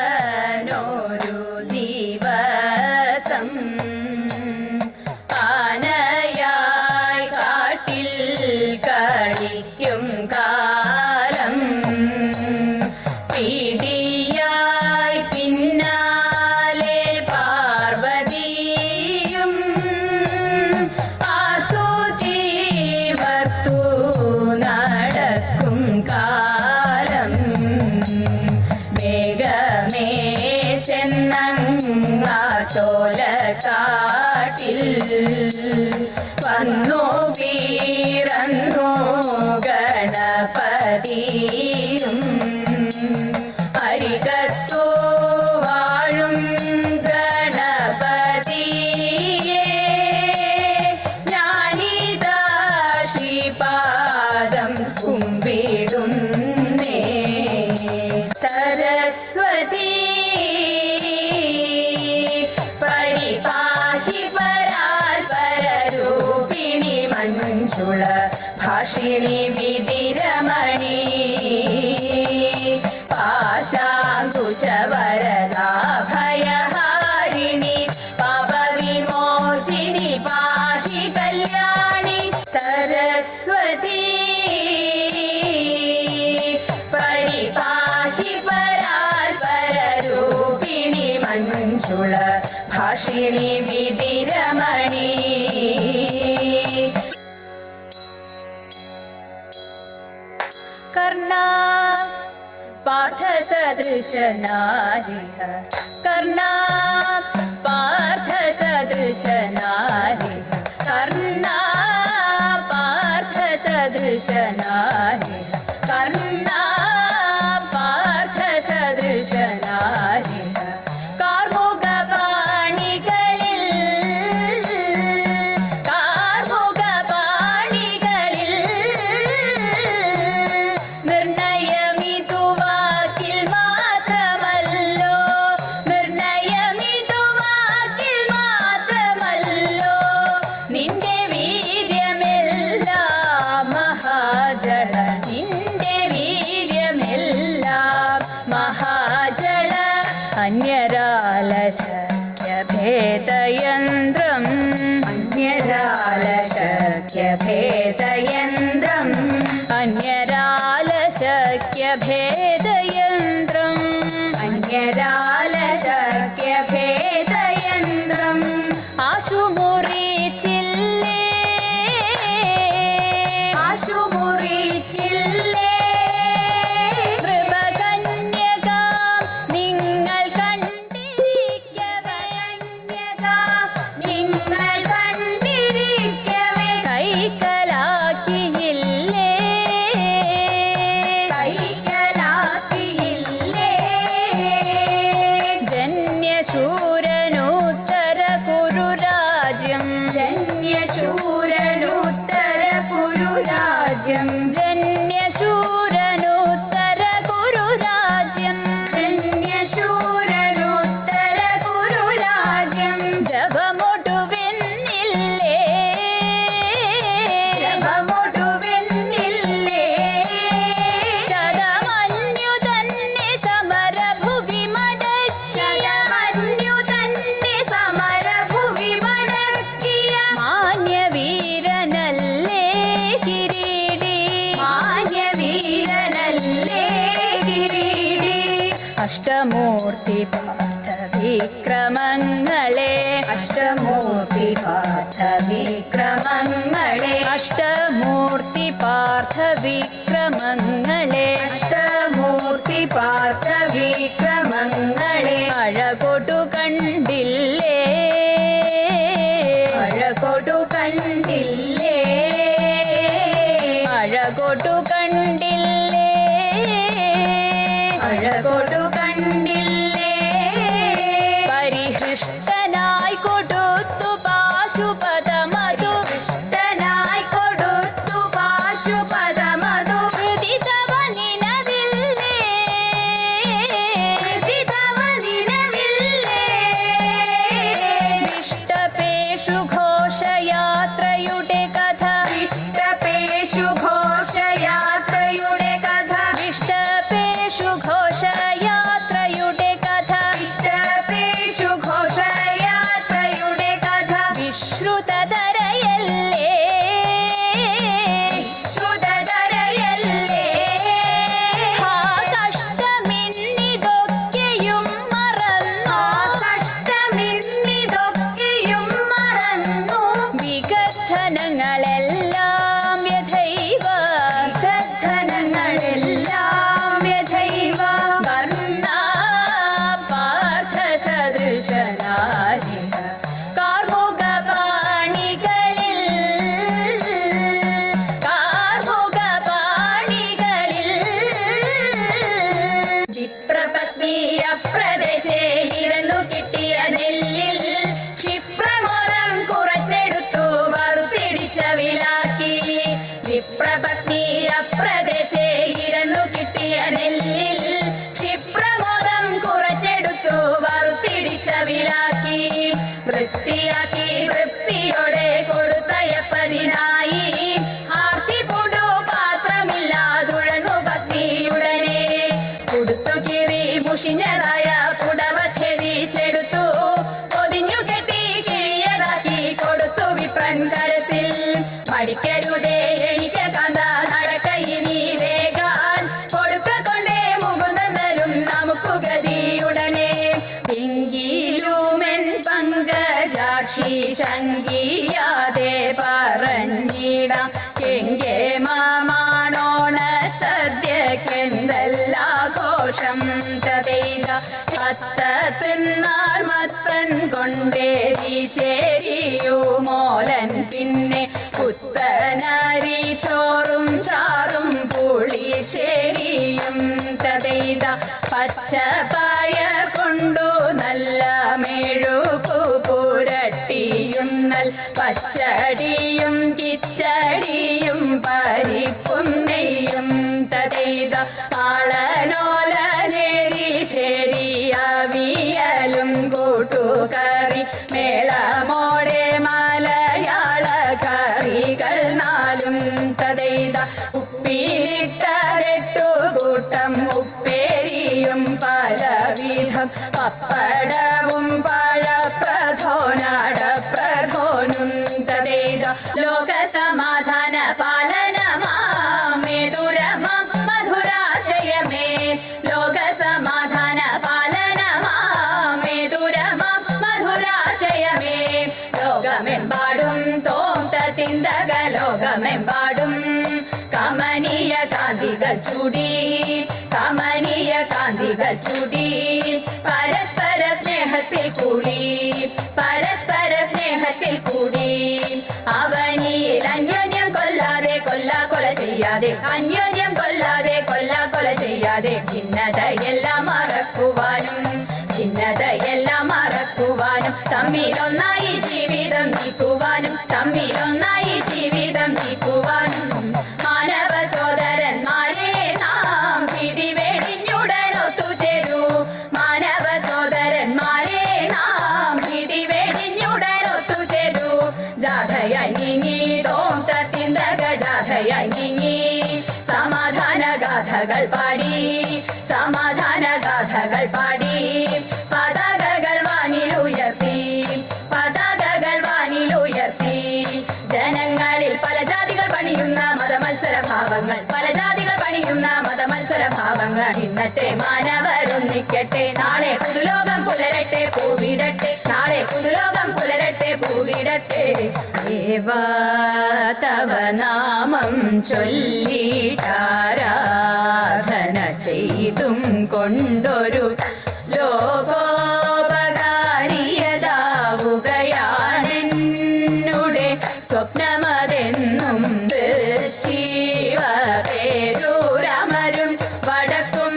മഹാദേവനൊരു ദിവസം ആനയായി കാട്ടിൽ കളിക്കും കാലം പിടിയായി പിന്നാലെ പാർവതിയും ആർത്തു തീവർത്തു നടക്കും കാലം വേഗമേ ചെന്നങ്ങ ചോലക്കാട്ടിൽ വന്നു വീരന്നു ഗണപതിയും അരികത്തു വാഴും ഗണപതിയെ ഞാനിതാ ശ്രീപാദം കുമ്പിടുന്നേ. സരസ്വതി പരിപാഹി പരാൽപരരൂപിണി മഞ്ജുള ഭാഷിണി വിധിരമണി പാശാങ്കുശവരദാഭയഹാരിണി പാപവിമോചിനി പാഹി കല്യാണി. സരസ്വതി പരിപാഹി പരാൽപരരൂപിണി മഞ്ജുള ഭാഷിണി വിധിരമണി. കർണാ പാർത്ഥസദൃശനാരിഹ കർണാ പാർത്ഥസദൃശനാരിഹ കർണാ പാർത്ഥസദൃശനാരിഹ കർണാ പാർത്ഥസദൃശനാരിഹ കാർമുകപാണികളിൽ നിർണയമിതു വാക്കിൽ മാത്രമല്ലോ നിർണയമിതു വാക്കിൽ മാത്രമല്ലോ നിന്റെ വീര്യമെല്ലാം മഹാജള നിന്റെ വീര്യമെല്ലാം മഹാജള അന്യരാലശക്യഭേദയന്ത്രം അന്യരാലശക്യഭേദയന്ത്രം അന്യരാലശക്യഭേദയന്ത്രം അന്യരാലശക്യഭേദയന്ത്രം ആശുമുറിച്ചില്ലേ ആശുമുറിച്ചില്ലേ കൃപകന്യകാം നിങ്ങൾ കണ്ടിരിക്കവേ നിങ്ങൾ കണ്ടിരിക്കവേ കൈക്കലാക്കിയില്ലേ കൈക്കലാക്കിയില്ലേ ജന്യശൂരനുത്തര കുരുരാജ്യം ജന്യശൂരനുത്തര കുരുരാജ്യം ജന്യശൂരനുത്തര കുരുരാജ്യം ജന്യശൂരനുത്തര കുരുരാജ്യം ജപമൊടുവെന്നില്ലേ ജപമൊടുവെന്നില്ലേ ശതമന്യു തന്നെ സമരഭുവി മടക്കിയ ശതമന്യു തന്നെ സമരഭുവി മടക്കിയ മാന്യവീരനല്ലേ കിരീടി മാന്യവീരനല്ലേ കിരീടി അഷ്ടമൂർത്തി പാർത്ഥ വിക്രമങ്ങളെ അഷ്ടമൂർത്തി പാർത്ഥ വിക്രമങ്ങളെ അഷ്ടമൂർത്തി പാർത്ഥ വിക്രമങ്ങളെ അഷ്ടമൂർത്തി പാർത്ഥ വിക്രമങ്ങളെ അഴകൊടു കണ്ടില്ലേ അഴകൊടു കണ്ടില്ലേ അഴകൊടു കണ്ടില്ലേ അഴകൊടു കണ്ടില്ലേ പരിഹൃഷ്ടനായി കൊടുത്തു പാശുപദമധു ഹൃഷ്ടനായി കൊടുത്തു പാശുപദമധു ഹൃദി തവ നിനവില്ലേ ഹൃദി തവ നിനവില്ലേ വിഷ്ടപേഷു ഘോഷയാത്രയുടെ കഥ വ്യഥൈവ ധനങ്ങളെല്ലാം വ്യഥൈവ വർണ്ണ പാർത്ഥ സദൃശനാരി കാർമുക പാണികളിൽ വിപ്രപത്നി അപ്രദേശേ ഇരന്നു കിട്ടിയ നെല്ലിൽ ക്ഷിപ്രമോദം കുറച്ചെടുത്തു വറുത്തിടിച്ച വിലാക്കി വിപ്രപത്നി അപ്രദേശേ ഇരന്നു കിട്ടിയ നെല്ലിൽ ക്ഷിപ്രമോദം കുറച്ചെടുത്തു വറുത്തിടിച്ച വിലാക്കി വൃത്തിയാക്കി തൃപ്തിയോടെ കൊടുത്തയപ്പതിനായി ആർത്തി പൂണ്ടു പാത്രമില്ലാതുഴങ്ങു പത്നിയുടനെ കൊടുത്തു കീറി മുഷിഞ്ഞതായ പുടവ ഛേദിച്ചെടുത്തു പൊതിഞ്ഞു കെട്ടി കിഴിയതാക്കി കൊടുത്തു വിപ്രൻ കരത്തിൽ പഠിക്കരുതേ എനിക്ക് കാന്ത നടക്കയിനി വേഗാൻ കൊടുക്ക കൊണ്ടേ മുകുന്ദനും നമുക്ക് ഗതിയുടനെ എങ്കിലുമെൻ പങ്കജാക്ഷി ശങ്കിയാതെ പറഞ്ഞിടാം എങ്കെ മാമാണോണ സദ്യക്കെന്തല്ലാഘോഷം തതൈത അത്ത തിന്നാൾ മത്തൻ കൊണ്ടേരി ശരിയുമോലൻ പിന്നെ പുത്തനരി ചോറും ചാറും പുളിശ്ശേരിയും തതൈത പച്ചപ്പയർ കൊണ്ടു നല്ല മെഴുകു പുരട്ടിയും നൽ പച്ചടിയും കിച്ചടിയും പരിപ്പും നെയ്യും തതൈത ആളനോലനേരി ശരിയവിയലും കൂട്ടുകറി മേളമോടെ മലയാള കറികൾ നാലും തതൈത ഉപ്പിലിട്ടതെട്ടു കൂട്ടം ഉപ്പേരിയും പലവിധം പപ്പടവും പഴപ്രഥോനടപ്രഥോനും തതൈത ലോകസമാധാന പാലനമാമേതുരമം മധുരാശയമേ ലോകസമാധാന പാലനമാമേതുരമം മധുരാശയമേ ലോകമെമ്പാടും തോന്തത്തിന്തക ലോകമെമ്പാടും കമനീയ കാന്തികൾ ചൂടി കമനീയ കാന്തികൾ ചൂടി പരസ്പര സ്നേഹത്തിൽ കൂടി പരസ്പര സ്നേഹത്തിൽ കൂടി അവനിൽ അന്യോന്യം കൊല്ലാതെ കൊല ചെയ്യാതെ അന്യോന്യം കൊല്ലാതെ കൊല ചെയ്യാതെ ഭിന്നതയെല്ലാം മറക്കുവാനും ഭിന്നതയെല്ലാം മറക്കുവാനും തമ്മിലൊന്നായി ജീവിതം നീക്കുവാനും തമ്മിലൊന്നായി ജീവിതം നീക്കുവാനും മാനവ സോദരന്മാരെ നാം വിധി വെടിഞ്ഞുടനൊത്തുചേരൂ മാനവ സോദരന്മാരെ നാം വിധി വെടിഞ്ഞുടനൊത്തുചേരൂ ജാഥയായി നീങ്ങി തോന്തത്തിന്തക ജാഥയായി നീങ്ങി സമാധാന ഗാഥകൾ പാടി സമാധാന ഗാഥകൾ പാടി പതാകകൾ വാനിലുയർത്തി പതാകകൾ വാനിലുയർത്തി ജനങ്ങളിൽ പല ജാതികൾ പണിയുന്ന മതമത്സരഭാവങ്ങൾ പല ജാതികൾ പണിയുന്ന മതമത്സരഭാവങ്ങൾ ഇന്നത്തെ മാനവരൊന്നിക്കട്ടെ നാളെ പുതുലോകം പുലരട്ടെ പൂവിടട്ടെ നാളെ പുതുലോകം പുലരട്ടെ പൂവിടട്ടെ ദേവാ തവ നാമം ചൊല്ലിട്ടാരാധന ചെയ്തും കൊണ്ടൊരു ലോകോപകാരിയതാവുകയാണെന്നുടെ സ്വപ്നമതെന്നും ശിവ പേരൂരമരും വടക്കും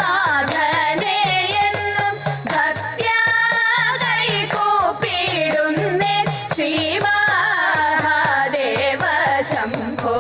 നാഥനെ എന്നും ഭക്ത്യാ കൈകൂപ്പിടുന്നേ ശ്രീ മഹാദേവ ശംഭോ